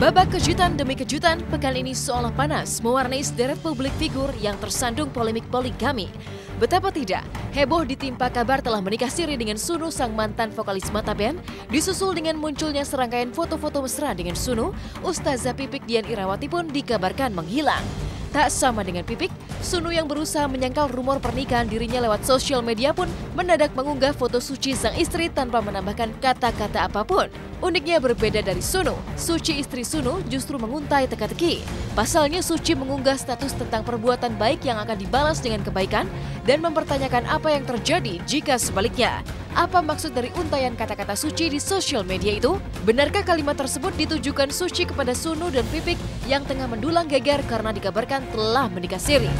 Babak kejutan demi kejutan, pekan ini seolah panas mewarnai sederet publik figur yang tersandung polemik poligami. Betapa tidak, heboh ditimpa kabar telah menikah siri dengan Sunu sang mantan vokalis Mata Band, disusul dengan munculnya serangkaian foto-foto mesra dengan Sunu, Ustazah Pipik Dian Irawati pun dikabarkan menghilang. Tak sama dengan Pipik, Sunu yang berusaha menyangkal rumor pernikahan dirinya lewat sosial media pun mendadak mengunggah foto suci sang istri tanpa menambahkan kata-kata apapun. Uniknya berbeda dari Sunu, Suci istri Sunu justru menguntai teka-teki. Pasalnya Suci mengunggah status tentang perbuatan baik yang akan dibalas dengan kebaikan dan mempertanyakan apa yang terjadi jika sebaliknya. Apa maksud dari untaian kata-kata Suci di sosial media itu? Benarkah kalimat tersebut ditujukan Suci kepada Sunu dan Pipik yang tengah mendulang geger karena dikabarkan telah menikah siri?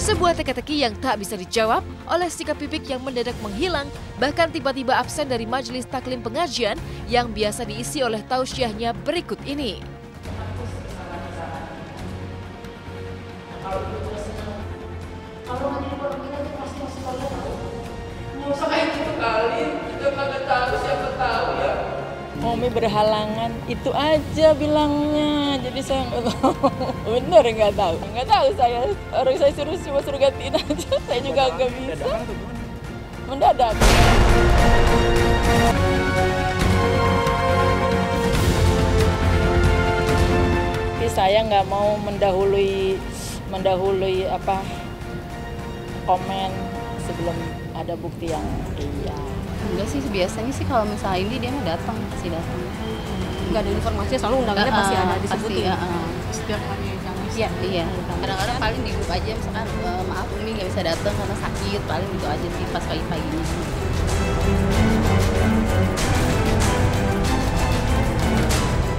Sebuah teka-teki yang tak bisa dijawab oleh sikap Pipik yang mendadak menghilang, bahkan tiba-tiba absen dari majelis taklim pengajian yang biasa diisi oleh tausiahnya berikut ini. Kalau nggak jadi orang kita pasti masih kalian tahu. Nggak usah kayak gitu kali, kita nggak tahu siapa tahu ya. Mami berhalangan, itu aja bilangnya. Jadi saya nggak tahu. Bener nggak tahu. Nggak tahu saya. Orang saya suruh gantiin aja. Saya juga nggak bisa. Mendadak. Tapi saya nggak mau mendahului komen sebelum ada bukti yang iya. Enggak sih, biasanya sih kalau misalnya ini dia datang, pasti datang. Enggak ada informasi, selalu undangannya pasti ada disebutin. Setiap hari Kamis. Iya. Kadang-kadang paling di grup aja misalkan maaf Umi nggak bisa datang karena sakit, paling gitu aja sih pas pagi-paginya.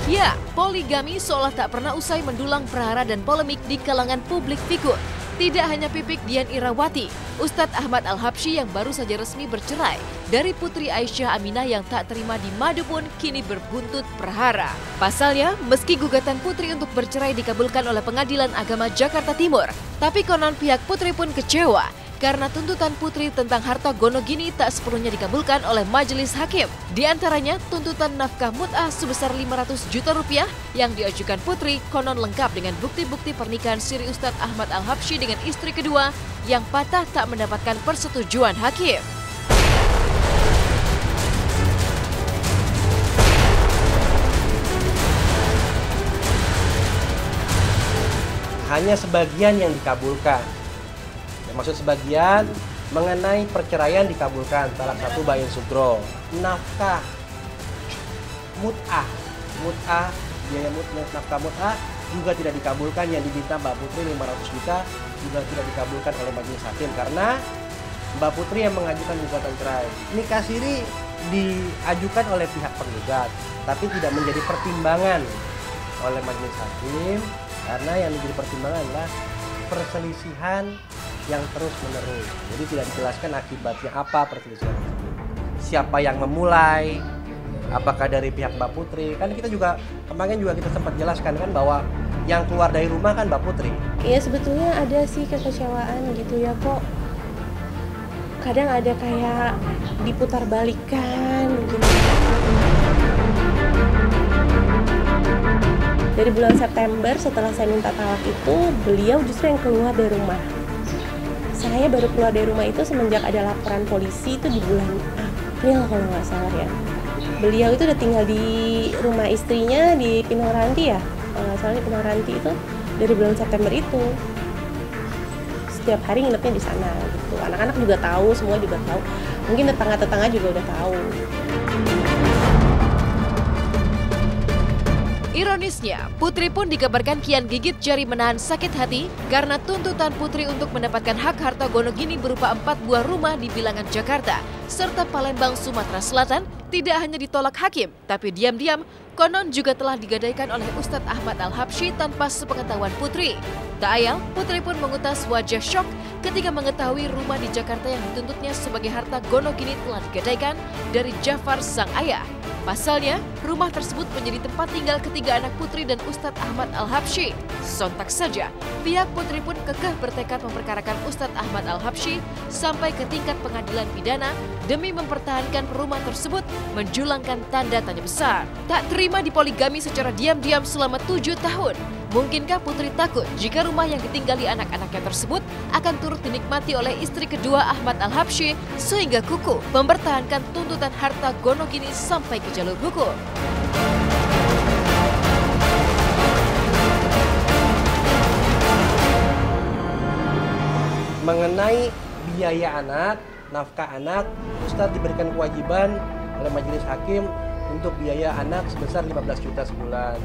Ya, poligami seolah tak pernah usai mendulang prahara dan polemik di kalangan publik figur. Tidak hanya Pipik Dian Irawati, Ustadz Ahmad Al-Habsyi yang baru saja resmi bercerai dari Putri Aisyah Aminah yang tak terima di madu pun kini berbuntut prahara. Pasalnya, meski gugatan Putri untuk bercerai dikabulkan oleh Pengadilan Agama Jakarta Timur, tapi konon pihak Putri pun kecewa karena tuntutan Putri tentang harta gonogini tak sepenuhnya dikabulkan oleh majelis hakim. Di antaranya tuntutan nafkah mut'ah sebesar 500 juta rupiah yang diajukan Putri konon lengkap dengan bukti-bukti pernikahan siri Ustadz Ahmad Al-Habsyi dengan istri kedua yang patah tak mendapatkan persetujuan hakim. Hanya sebagian yang dikabulkan. Maksud sebagian mengenai perceraian dikabulkan, salah satu Bayin Sugro. Nafkah mut'ah, biaya nafkah mut'ah juga tidak dikabulkan, yang diminta Mbak Putri 500 juta juga tidak dikabulkan oleh majelis hakim karena Mbak Putri yang mengajukan gugatan cerai. Nikah siri diajukan oleh pihak penggugat, tapi tidak menjadi pertimbangan oleh majelis hakim karena yang menjadi pertimbangan adalah perselisihan yang terus menerus. Jadi tidak dijelaskan akibatnya apa perselisihan tersebut. Siapa yang memulai? Apakah dari pihak Mbak Putri? Kan kita juga kemarin juga kita sempat jelaskan kan bahwa yang keluar dari rumah kan Mbak Putri. Iya, sebetulnya ada sih kekecewaan gitu ya kok. Kadang ada kayak diputar balikan gitu. Dari bulan September setelah saya minta talak itu, beliau justru yang keluar dari rumah. Saya baru keluar dari rumah itu semenjak ada laporan polisi itu di bulan April kalau nggak salah ya. Beliau itu udah tinggal di rumah istrinya di Pinang Ranti ya. Kalau nggak salah di Pinang Ranti itu dari bulan September itu. Setiap hari nginepnya di sana gitu. Anak-anak juga tahu, semua juga tahu. Mungkin tetangga-tetangga juga udah tahu. Ironisnya, Putri pun dikabarkan kian gigit jari menahan sakit hati karena tuntutan Putri untuk mendapatkan hak harta gonogini berupa 4 buah rumah di Bilangan Jakarta serta Palembang, Sumatera Selatan tidak hanya ditolak hakim, tapi diam-diam konon juga telah digadaikan oleh Ustadz Ahmad Al-Habsyi tanpa sepengetahuan Putri. Tak ayal, Putri pun mengutas wajah syok ketika mengetahui rumah di Jakarta yang dituntutnya sebagai harta gonogini telah digadaikan dari Jafar sang ayah. Pasalnya, rumah tersebut menjadi tempat tinggal ketiga anak Putri dan Ustadz Ahmad Al-Habsyi. Sontak saja, pihak Putri pun kekeh bertekad memperkarakan Ustadz Ahmad Al-Habsyi sampai ke tingkat pengadilan pidana demi mempertahankan rumah tersebut, menjulangkan tanda tanya besar. Tak terima dipoligami secara diam-diam selama 7 tahun. Mungkinkah Putri takut jika rumah yang ditinggali anak-anaknya tersebut akan turut dinikmati oleh istri kedua Ahmad Al-Habsyi sehingga kukuh mempertahankan tuntutan harta gonogini sampai ke jalur hukum? Mengenai biaya anak, nafkah anak, Ustadz diberikan kewajiban oleh majelis hakim untuk biaya anak sebesar 15 juta sebulan.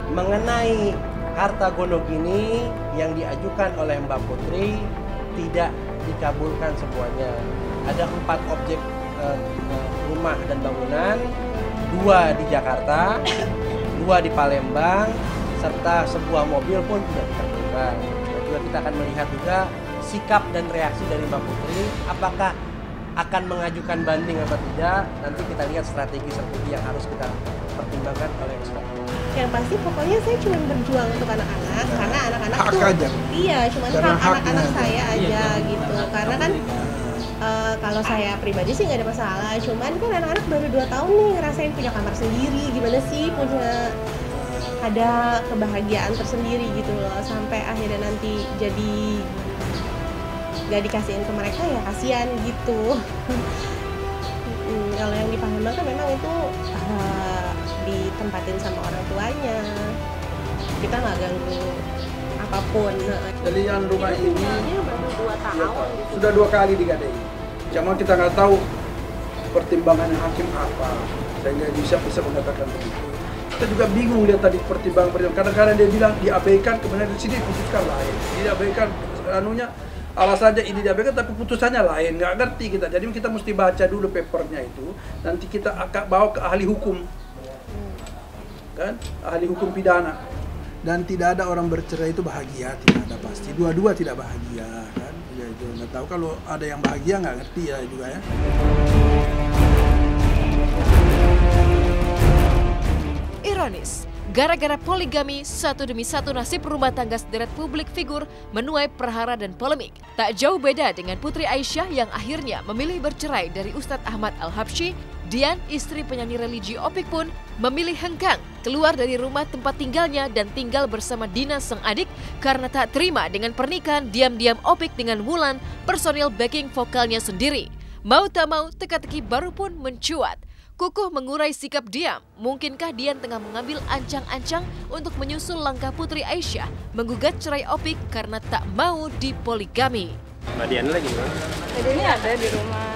Mengenai harta gonogini yang diajukan oleh Mbak Putri tidak dikabulkan semuanya. Ada 4 objek rumah dan bangunan, 2 di Jakarta, 2 di Palembang, serta sebuah mobil pun tidak dikabulkan. Dan juga kita akan melihat juga sikap dan reaksi dari Mbak Putri, apakah akan mengajukan banding atau tidak. Nanti kita lihat strategi-strategi yang harus kita pertimbangkan oleh Ustadz. Yang pasti pokoknya saya cuma berjuang untuk anak-anak, karena anak-anak hak tuh aja. Iya, cuma hak anak-anak saya aja gitu. Karena kan kalau saya pribadi sih nggak ada masalah, cuman kan anak-anak baru 2 tahun nih ngerasain punya kamar sendiri, gimana sih punya ada kebahagiaan tersendiri gitu loh, sampai akhirnya nanti jadi nggak dikasihin ke mereka, ya kasihan gitu. Kalau yang di Palembang kan memang itu ditempatin sama orang tuanya, kita nggak ganggu apapun. Jadi yang rumah ini baru 2 tahun gitu. sudah 2 kali digadai. Cuma kita nggak tahu pertimbangan hakim apa sehingga bisa mengatakan begitu. Kita juga bingung lihat tadi pertimbangan. Kadang-kadang dia bilang diabaikan, kemudian di sini diputuskan lain. Diabaikan anunya alasannya ini diabaikan, tapi putusannya lain. Nggak ngerti kita. Jadi kita mesti baca dulu papernya itu. Nanti kita akan bawa ke ahli hukum, kan? Ahli hukum pidana. Dan tidak ada orang bercerai itu bahagia, tidak ada pasti. Dua-dua tidak bahagia, kan? Ya itu nggak tahu, kalau ada yang bahagia nggak ngerti ya juga ya. Ironis, gara-gara poligami, satu demi satu nasib rumah tangga sederet publik figur menuai perhara dan polemik. Tak jauh beda dengan Putri Aisyah yang akhirnya memilih bercerai dari Ustadz Ahmad Al-Habsyi. Dian, istri penyanyi religi Opik pun memilih hengkang keluar dari rumah tempat tinggalnya dan tinggal bersama Dina sang adik karena tak terima dengan pernikahan diam-diam Opik dengan Wulan, personil backing vokalnya sendiri. Mau tak mau, teka-teki baru pun mencuat. Kukuh mengurai sikap diam, mungkinkah Dian tengah mengambil ancang-ancang untuk menyusul langkah Putri Aisyah menggugat cerai Opik karena tak mau dipoligami? Mbak Dian lagi gimana? Jadi ini ada di rumah.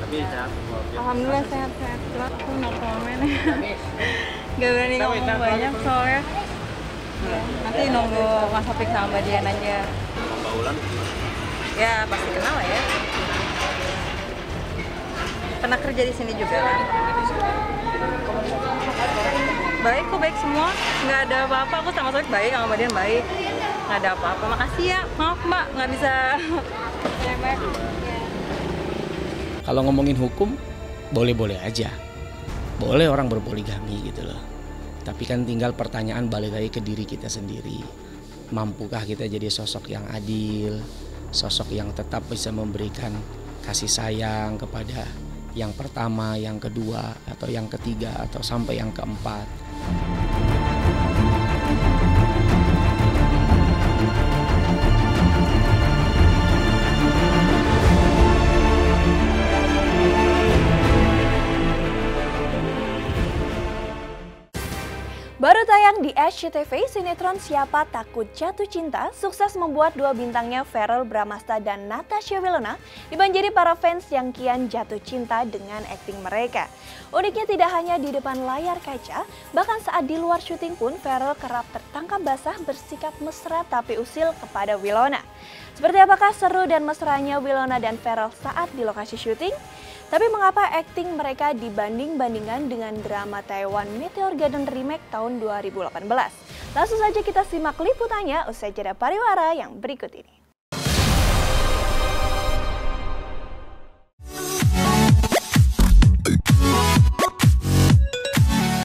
Tapi sehat. Alhamdulillah sehat-sehat. Aku mau komen. Gak berani ngomong banyak soalnya. Nanti nunggu Mas Opik sama Mbak Dian aja. Mbak Wulan? Ya pasti kenal lah ya. Pernah kerja di sini juga kan? Baik kok, baik semua. Nggak ada apa-apa, aku sama Opik baik, sama Mbak Dian baik. Nggak ada apa-apa, makasih ya. Maaf Mbak, nggak bisa. Ya, Mbak. Kalau ngomongin hukum, boleh-boleh aja. Boleh orang berpoligami gitu loh. Tapi kan tinggal pertanyaan balik lagi ke diri kita sendiri. Mampukah kita jadi sosok yang adil, sosok yang tetap bisa memberikan kasih sayang kepada yang pertama, yang kedua, atau yang ketiga, atau sampai yang keempat. Baru tayang di SCTV, sinetron Siapa Takut Jatuh Cinta sukses membuat 2 bintangnya Verrell Bramasta dan Natasha Wilona dibanjiri para fans yang kian jatuh cinta dengan akting mereka. Uniknya tidak hanya di depan layar kaca, bahkan saat di luar syuting pun Verrell kerap tertangkap basah bersikap mesra tapi usil kepada Wilona. Seperti apakah seru dan mesranya Wilona dan Verrell saat di lokasi syuting? Tapi mengapa akting mereka dibanding-bandingkan dengan drama Taiwan Meteor Garden Remake tahun 2018? Langsung saja kita simak liputannya usai jeda pariwara yang berikut ini.